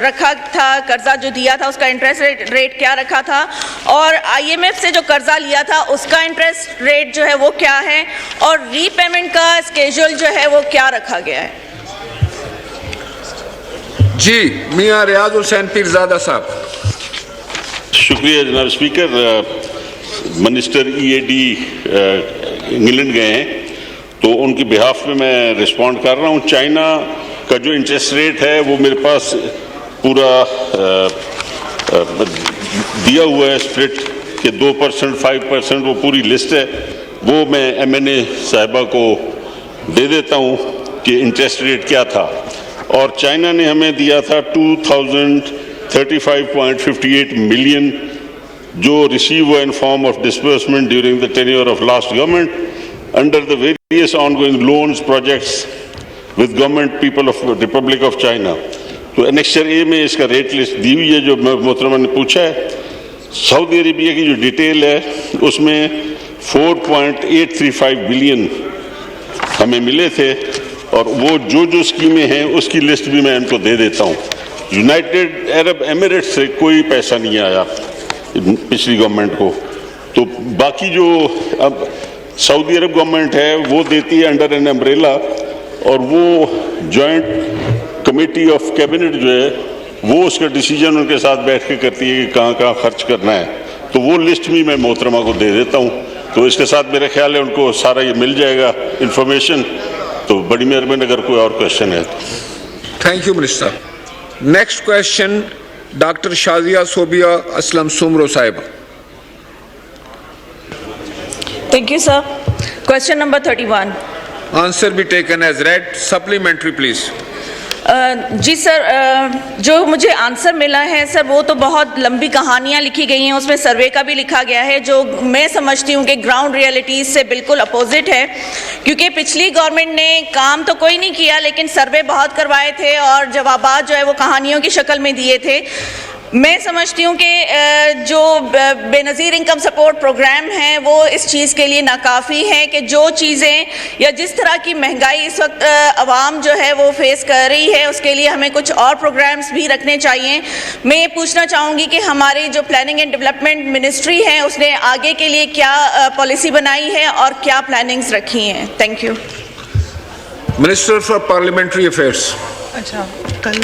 رکھا تھا, قرضہ جو دیا تھا اس کا انٹرسٹ ریٹ کیا رکھا تھا, اور آئی ایم ایف سے جو قرضہ لیا تھا اس کا انٹرسٹ ریٹ جو ہے وہ کیا ہے, اور ری پیمنٹ کا اسکیجول جو ہے وہ کیا رکھا گیا ہے. جی میاں ریاض حسین پیرزادہ صاحب. شکریہ جناب اسپیکر. منسٹر ای اے ڈی انگلینڈ گئے ہیں تو ان کی بہاف میں میں رسپونڈ کر رہا ہوں. چائنا کا جو انٹرسٹ ریٹ ہے وہ میرے پاس پورا دیا ہوا ہے اسپلٹ کہ 2%, 5%, وہ پوری لسٹ ہے. وہ میں ایم این اے صاحبہ کو دے دیتا ہوں کہ انٹرسٹ ریٹ کیا تھا. اور چائنا نے ہمیں دیا تھا 2035.58 ملین جو ریسیو ہوا in form of disbursement during the tenure of last government under the various on going loans projects with government people of republic of China. تو انیکسچر اے میں اس کا ریٹ لسٹ دی ہوئی ہے جو محترمہ نے پوچھا ہے. سعودی عربیہ کی جو ڈیٹیل ہے اس میں 4.835 بلین ہمیں ملے تھے, اور وہ جو اسکیمیں ہیں اس کی لسٹ بھی میں ان کو دے دیتا ہوں. یونائٹڈ عرب ایمریٹ سے کوئی پیسہ نہیں آیا پچھلی گورنمنٹ کو. تو باقی جو اب سعودی عرب گورنمنٹ ہے وہ دیتی ہے انڈر این امبریلا, اور وہ جوائنٹ کمیٹی آف کیبنٹ جو ہے وہ اس کا ڈیسیجن ان کے ساتھ بیٹھ کے کرتی ہے کہ کہاں کہاں خرچ کرنا ہے. تو وہ لسٹ بھی میں محترمہ کو دے دیتا ہوں. تو اس کے ساتھ میرا خیال ہے ان کو سارا یہ مل جائے گا انفارمیشن. تو بڑی مہربانی اگر کوئی اور کوشچن ہے. Thank you minister. Next question doctor Shazia Sobia Aslam Soomro صاحبہ. Thank you sir. Question number 31. Answer بھی taken as read. Supplementary please. جی سر, جو مجھے آنسر ملا ہے سر وہ تو بہت لمبی کہانیاں لکھی گئی ہیں, اس میں سروے کا بھی لکھا گیا ہے جو میں سمجھتی ہوں کہ گراؤنڈ ریئلٹیز سے بالکل اپوزٹ ہے. کیونکہ پچھلی گورنمنٹ نے کام تو کوئی نہیں کیا لیکن سروے بہت کروائے تھے اور جوابات جو ہے وہ کہانیوں کی شکل میں دیے تھے. میں سمجھتی ہوں کہ جو بے نظیر انکم سپورٹ پروگرام ہیں وہ اس چیز کے لیے ناکافی ہے کہ جو چیزیں یا جس طرح کی مہنگائی اس وقت عوام جو ہے وہ فیس کر رہی ہے اس کے لیے ہمیں کچھ اور پروگرامز بھی رکھنے چاہیے. میں یہ پوچھنا چاہوں گی کہ ہماری جو پلاننگ اینڈ ڈیولپمنٹ منسٹری ہے اس نے آگے کے لیے کیا پالیسی بنائی ہے اور کیا پلاننگز رکھی ہیں. Thank you. Minister for parliamentary affairs. اچھا کل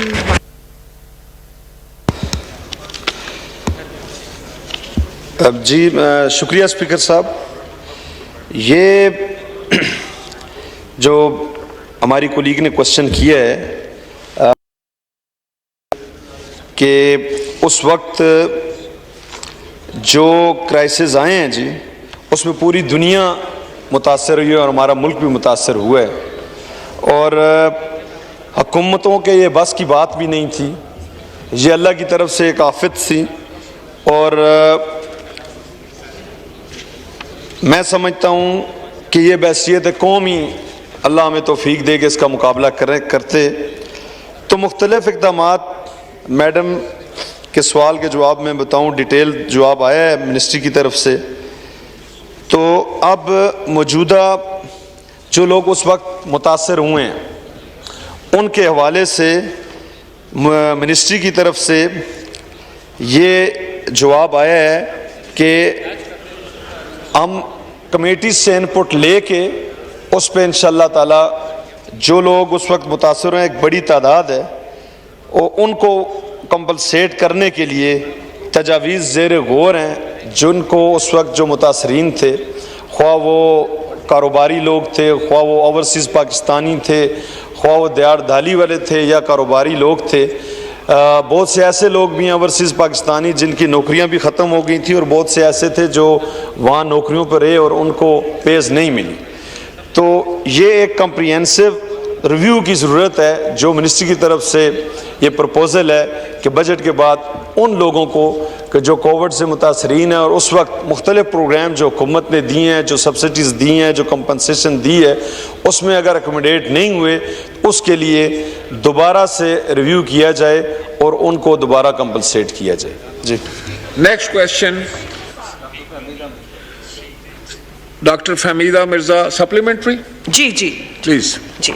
جی شکریہ اسپیکر صاحب. یہ جو ہماری کولیگ نے کوشچن کیا ہے کہ اس وقت جو کرائسس آئے ہیں جی اس میں پوری دنیا متاثر ہوئی ہے اور ہمارا ملک بھی متاثر ہوا ہے, اور حکومتوں کے یہ بس کی بات بھی نہیں تھی. یہ اللہ کی طرف سے ایک آفت تھی, اور میں سمجھتا ہوں کہ یہ بحثیت قوم ہی اللہ ہمیں توفیق دے کہ اس کا مقابلہ کرتے. تو مختلف اقدامات, میڈم کے سوال کے جواب میں بتاؤں, ڈیٹیل جواب آیا ہے منسٹری کی طرف سے. تو اب موجودہ جو لوگ اس وقت متاثر ہوئے ہیں ان کے حوالے سے منسٹری کی طرف سے یہ جواب آیا ہے کہ ہم کمیٹی سے انپٹ لے کے اس پہ انشاءاللہ تعالی جو لوگ اس وقت متاثر ہیں ایک بڑی تعداد ہے, ان کو کمپنسیٹ کرنے کے لیے تجاویز زیر غور ہیں. جن کو اس وقت جو متاثرین تھے, خواہ وہ کاروباری لوگ تھے, خواہ وہ اوورسیز پاکستانی تھے, خواہ وہ دیار دھالی والے تھے یا کاروباری لوگ تھے. بہت سے ایسے لوگ بھی ہیں اوورسیز پاکستانی جن کی نوکریاں بھی ختم ہو گئی تھیں, اور بہت سے ایسے تھے جو وہاں نوکریوں پر رہے اور ان کو پیز نہیں ملی. تو یہ ایک کمپریہنسو ریویو کی ضرورت ہے جو منسٹری کی طرف سے یہ پروپوزل ہے کہ بجٹ کے بعد ان لوگوں کو کہ جو کووڈ سے متاثرین ہیں اور اس وقت مختلف پروگرام جو حکومت نے دیے ہیں, جو سبسڈیز دی ہیں, جو کمپنسیشن دی ہے, اس میں اگر اکوموڈیٹ نہیں ہوئے اس کے لیے دوبارہ سے ریویو کیا جائے اور ان کو دوبارہ کمپنسیٹ کیا جائے. جی next question doctor Fahmida Mirza. Supplementary. جی جی پلیز. جی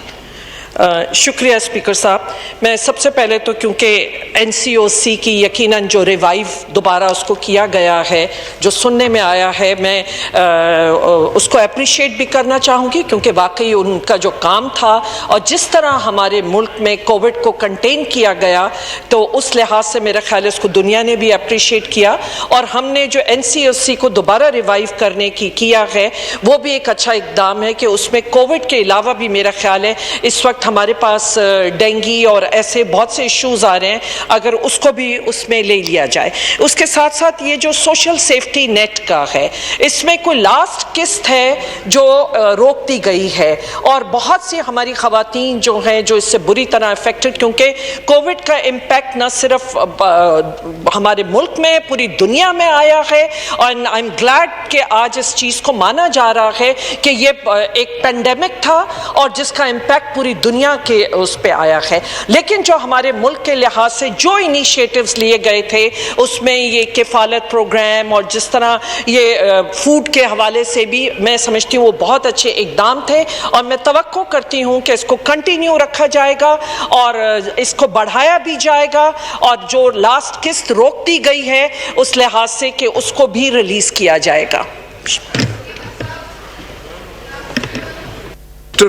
شکریہ اسپیکر صاحب. میں سب سے پہلے تو کیونکہ NCOC کی یقیناً جو ریوائیو دوبارہ اس کو کیا گیا ہے, جو سننے میں آیا ہے, میں اس کو اپریشیٹ بھی کرنا چاہوں گی, کیونکہ واقعی ان کا جو کام تھا اور جس طرح ہمارے ملک میں کووڈ کو کنٹین کیا گیا, تو اس لحاظ سے میرا خیال ہے اس کو دنیا نے بھی اپریشیٹ کیا. اور ہم نے جو NCOC کو دوبارہ ریوائیو کرنے کی کیا ہے وہ بھی ایک اچھا اقدام ہے, کہ اس میں کووڈ کے علاوہ بھی میرا خیال ہے اس وقت ہمارے پاس ڈینگی اور ایسے بہت سے ایشوز آ رہے ہیں, اگر اس کو بھی اس میں لے لیا جائے. اس کے ساتھ ساتھ یہ جو سوشل سیفٹی نیٹ کا ہے, اس میں کوئی لاسٹ قسط ہے جو روک دی گئی ہے, اور بہت سی ہماری خواتین جو ہیں جو اس سے بری طرح افیکٹڈ, کیونکہ کووڈ کا امپیکٹ نہ صرف ہمارے ملک میں پوری دنیا میں آیا ہے, اور آئی ایم گلیڈ کہ آج اس چیز کو مانا جا رہا ہے کہ یہ ایک پینڈیمک تھا اور جس کا امپیکٹ پوری دنیا کے اس پہ آیا ہے. لیکن جو ہمارے ملک کے لحاظ سے جو انیشیٹوز لیے گئے تھے, اس میں یہ کفالت پروگرام اور جس طرح یہ فوڈ کے حوالے سے بھی میں سمجھتی ہوں وہ بہت اچھے اقدام تھے, اور میں توقع کرتی ہوں کہ اس کو کنٹینیو رکھا جائے گا اور اس کو بڑھایا بھی جائے گا, اور جو لاسٹ قسط روک دی گئی ہے اس لحاظ سے کہ اس کو بھی ریلیز کیا جائے گا.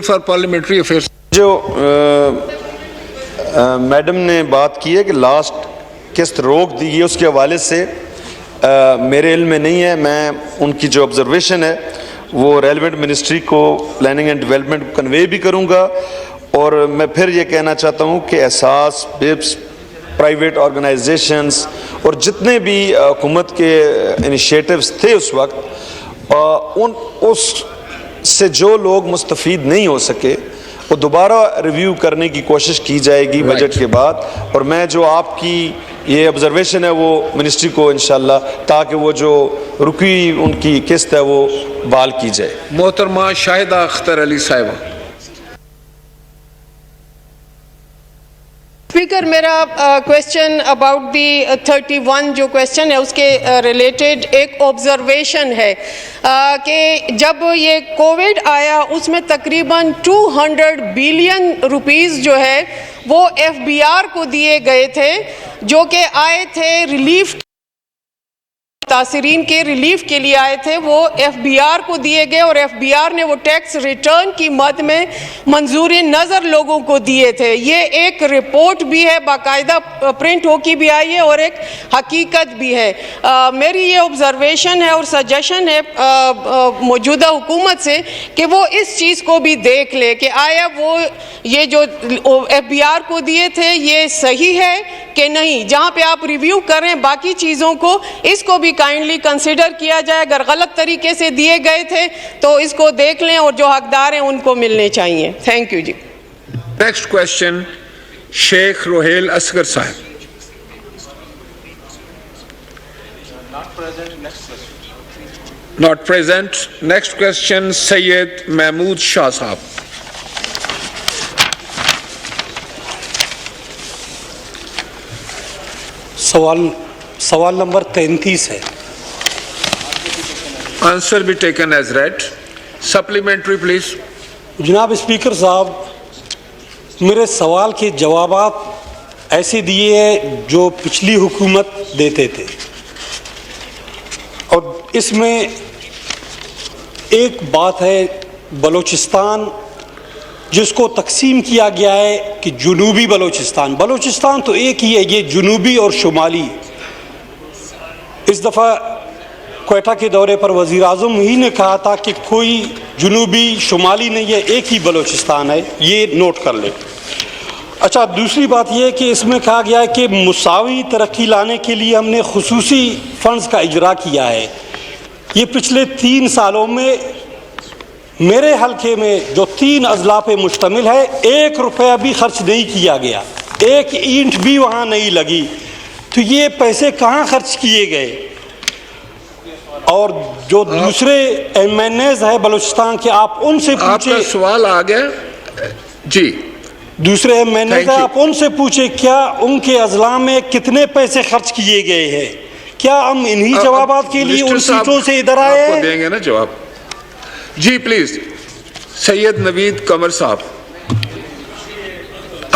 For parliamentary affairs. جو میڈم نے بات کی ہے کہ لاسٹ قسط روک دی گئی, اس کے حوالے سے میرے علم میں نہیں ہے. میں ان کی جو آبزرویشن ہے وہ ریلیونٹ منسٹری کو پلاننگ اینڈ ڈیولپمنٹ کو کنوے بھی کروں گا, اور میں پھر یہ کہنا چاہتا ہوں کہ احساس, بپس, پرائیویٹ آرگنائزیشنز اور جتنے بھی حکومت کے انیشیٹوز تھے اس وقت, اس سے جو لوگ مستفید نہیں ہو سکے وہ دوبارہ ریویو کرنے کی کوشش کی جائے گی بجٹ کے بعد. اور میں جو آپ کی یہ آبزرویشن ہے وہ منسٹری کو انشاءاللہ, تاکہ وہ جو رکی ان کی قسط ہے وہ بحال کی جائے. محترمہ شاہدہ اختر علی صاحبہ. اسپیکر, میرا کویشچن اباؤٹ دی 31 جو کویشچن ہے اس کے ریلیٹڈ ایک آبزرویشن ہے کہ جب یہ کووڈ آیا اس میں تقریباً 200 بلین روپیز جو ہے وہ FBR کو دیے گئے تھے, جو کہ آئے تھے ریلیف, تاثرین کے ریلیف کے لیے آئے تھے, وہ FBR کو دیے گئے, اور FBR نے وہ ٹیکس ریٹرن کی مد میں منظور نظر لوگوں کو دیے تھے. یہ ایک رپورٹ بھی ہے, باقاعدہ پرنٹ ہو کی بھی آئی ہے, اور ایک حقیقت بھی ہے. میری یہ آبزرویشن ہے اور سجیشن ہے موجودہ حکومت سے کہ وہ اس چیز کو بھی دیکھ لے کہ آیا وہ یہ جو FBR کو دیے تھے یہ صحیح ہے کہ نہیں. جہاں پہ آپ ریویو کریں باقی چیزوں کو, اس کو بھی کائنڈلی کنسیڈر کیا جائے. اگر غلط طریقے سے دیے گئے تھے تو اس کو دیکھ لیں, اور جو حقدار ہیں ان کو ملنے چاہیے. تھینک یو جی. Next question Sheikh Rohail Asghar Sahib. Not present. Next question Syed Mahmood Shah Sahib. سوال نمبر 33 ہے. آنسر بھی taken as read. Supplementary please. جناب اسپیکر صاحب, میرے سوال کے جوابات ایسے دیے ہیں جو پچھلی حکومت دیتے تھے, اور اس میں ایک بات ہے بلوچستان جس کو تقسیم کیا گیا ہے کہ جنوبی بلوچستان تو ایک ہی ہے, یہ جنوبی اور شمالی. اس دفعہ کوئٹہ کے دورے پر وزیر اعظم ہی نے کہا تھا کہ کوئی جنوبی شمالی نہیں ہے, ایک ہی بلوچستان ہے, یہ نوٹ کر لیں. اچھا, دوسری بات یہ ہے کہ اس میں کہا گیا ہے کہ مساوی ترقی لانے کے لیے ہم نے خصوصی فنڈز کا اجرا کیا ہے. یہ پچھلے 3 سالوں میں میرے حلقے میں جو 3 اضلاع پہ مشتمل ہے 1 روپیہ بھی خرچ نہیں کیا گیا, 1 اینٹ بھی وہاں نہیں لگی. تو یہ پیسے کہاں خرچ کیے گئے؟ اور جو دوسرے MNAs ہے بلوچستان کے, آپ ان سے آپ کا سوال آ گیا جی. دوسرے MNAs ہیں, آپ ان سے پوچھیں کیا ان کے اضلاع میں کتنے پیسے خرچ کیے گئے ہیں. کیا ہم انہی جوابات کے لیے ان سیٹوں سے ادھر آئے ہیں؟ دیں گے نا جواب. جی پلیز. سید نوید قمر صاحب.